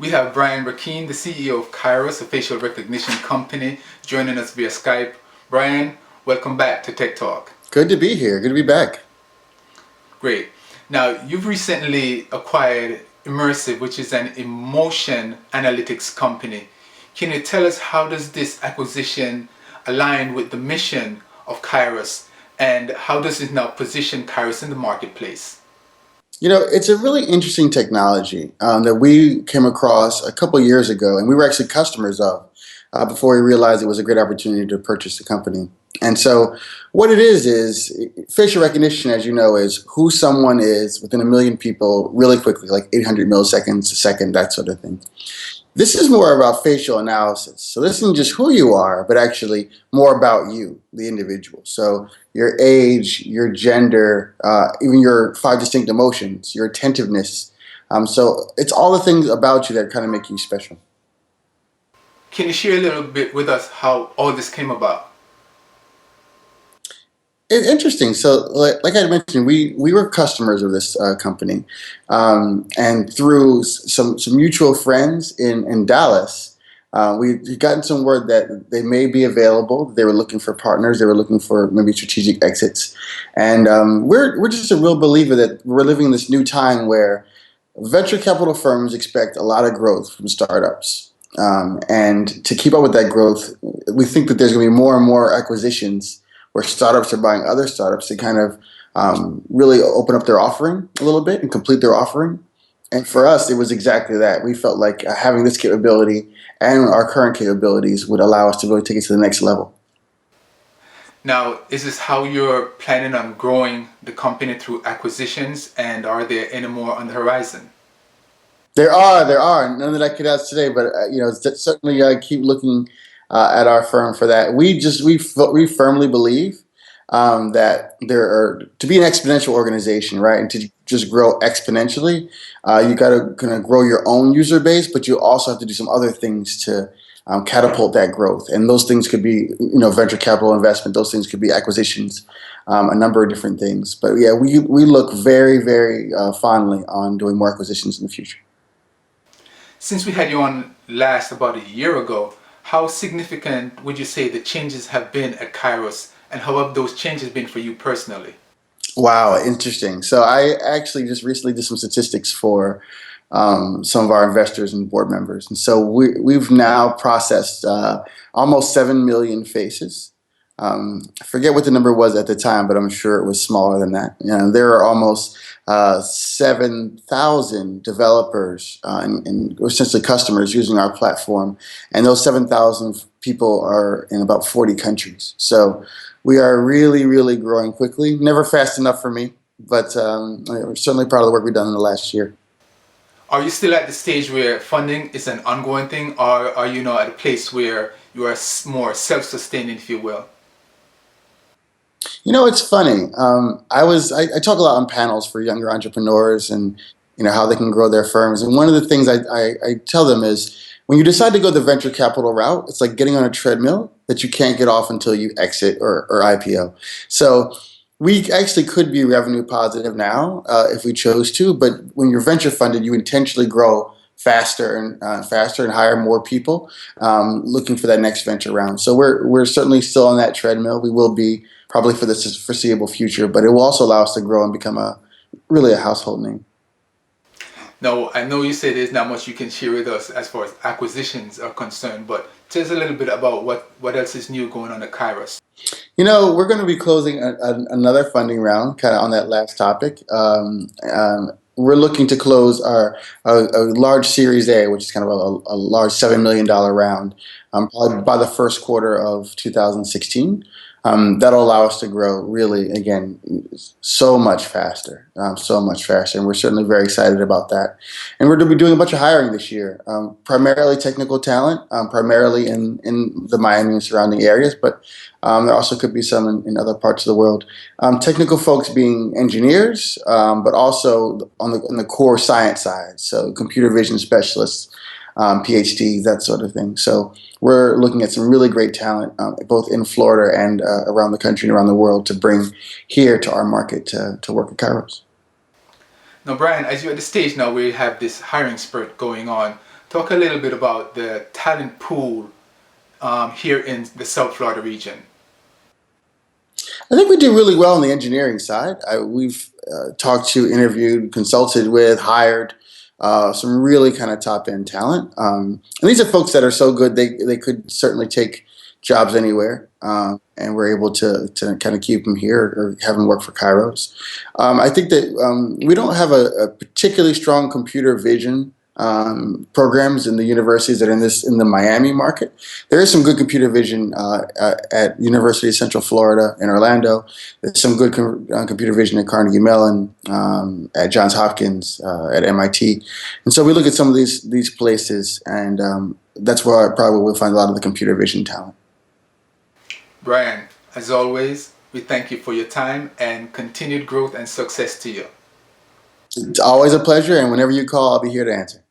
We have Brackeen, the CEO of Kairos, a facial recognition company, joining us via Skype. Brian, welcome back to Tech Talk. Good to be here. Good to be back. Great. Now, you've recently acquired IMRSV, which is an emotion analytics company. Can you tell us how does this acquisition align with the mission of Kairos, and how does it now position Kairos in the marketplace? You know, it's a really interesting technology that we came across a couple of years ago, and we were actually customers of before we realized it was a great opportunity to purchase the company. And so, what it is facial recognition, as you know, is who someone is within a million people really quickly, like 800 milliseconds a second, that sort of thing. This is more about facial analysis. So this isn't just who you are, but actually more about you, the individual. So your age, your gender, even your 5 distinct emotions, your attentiveness. So it's all the things about you that kind of make you special. Can you share a little bit with us how all this came about? Interesting. So, like I mentioned, we were customers of this company, and through some mutual friends in Dallas, we'd gotten some word that they may be available. They were looking for partners. They were looking for maybe strategic exits, and we're just a real believer that we're living in this new time where venture capital firms expect a lot of growth from startups. And to keep up with that growth, we think that there's going to be more and more acquisitions where startups are buying other startups to kind of really open up their offering a little bit and complete their offering. And for us, it was exactly that. We felt like having this capability and our current capabilities would allow us to really take it to the next level. Now, is this how you're planning on growing the company through acquisitions, and are there any more on the horizon? There are. None that I could ask today, but certainly keep looking at our firm for that. We firmly believe that there are to be an exponential organization, right, and to just grow exponentially, you got to kind of grow your own user base, but you also have to do some other things to catapult that growth. And those things could be, venture capital investment. Those things could be acquisitions, a number of different things. But yeah, we look very, very fondly on doing more acquisitions in the future. Since we had you on last about a year ago, how significant would you say the changes have been at Kairos, and how have those changes been for you personally? Wow, interesting. So I actually just recently did some statistics for some of our investors and board members, and so we've now processed almost 7 million faces. I forget what the number was at the time, but I'm sure it was smaller than that. There are almost 7,000 developers and essentially customers using our platform, and those 7,000 people are in about 40 countries. So we are really, really growing quickly. Never fast enough for me, but we're certainly proud of the work we've done in the last year. Are you still at the stage where funding is an ongoing thing, or are you now at a place where you are more self-sustaining, if you will? It's funny. I talk a lot on panels for younger entrepreneurs and how they can grow their firms. And one of the things I tell them is when you decide to go the venture capital route, it's like getting on a treadmill that you can't get off until you exit or IPO. So we actually could be revenue positive now if we chose to, but when you're venture funded, you intentionally grow faster and hire more people looking for that next venture round. So we're certainly still on that treadmill. We will be probably for the foreseeable future, but it will also allow us to grow and become really a household name. Now, I know you say there's not much you can share with us as far as acquisitions are concerned, but tell us a little bit about what else is new going on at Kairos. We're going to be closing another funding round, kind of on that last topic. We're looking to close a large Series A, which is kind of a large $7 million round, probably by the first quarter of 2016. That'll allow us to grow really, again, so much faster, and we're certainly very excited about that. And we're going to be doing a bunch of hiring this year, primarily technical talent, primarily in the Miami and surrounding areas, but there also could be some in other parts of the world. Technical folks being engineers, but also on the core science side, so computer vision specialists, PhDs, that sort of thing. So we're looking at some really great talent, both in Florida and around the country and around the world, to bring here to our market to work at Kairos. Now, Brian, as you're at the stage now where you have this hiring spurt going on, Talk a little bit about the talent pool here in the South Florida region. I think we do really well on the engineering side. We've talked to, interviewed, consulted with, hired some really kind of top end talent. And these are folks that are so good they could certainly take jobs anywhere, and we're able to kind of keep them here or have them work for Kairos. I think that we don't have a particularly strong computer vision programs in the universities that are in the Miami market. There is some good computer vision at University of Central Florida in Orlando. There's some good computer vision at Carnegie Mellon, at Johns Hopkins, at MIT, and so we look at some of these places, and that's where I probably will find a lot of the computer vision talent. Brian, as always, we thank you for your time and continued growth and success to you. It's always a pleasure, and whenever you call, I'll be here to answer.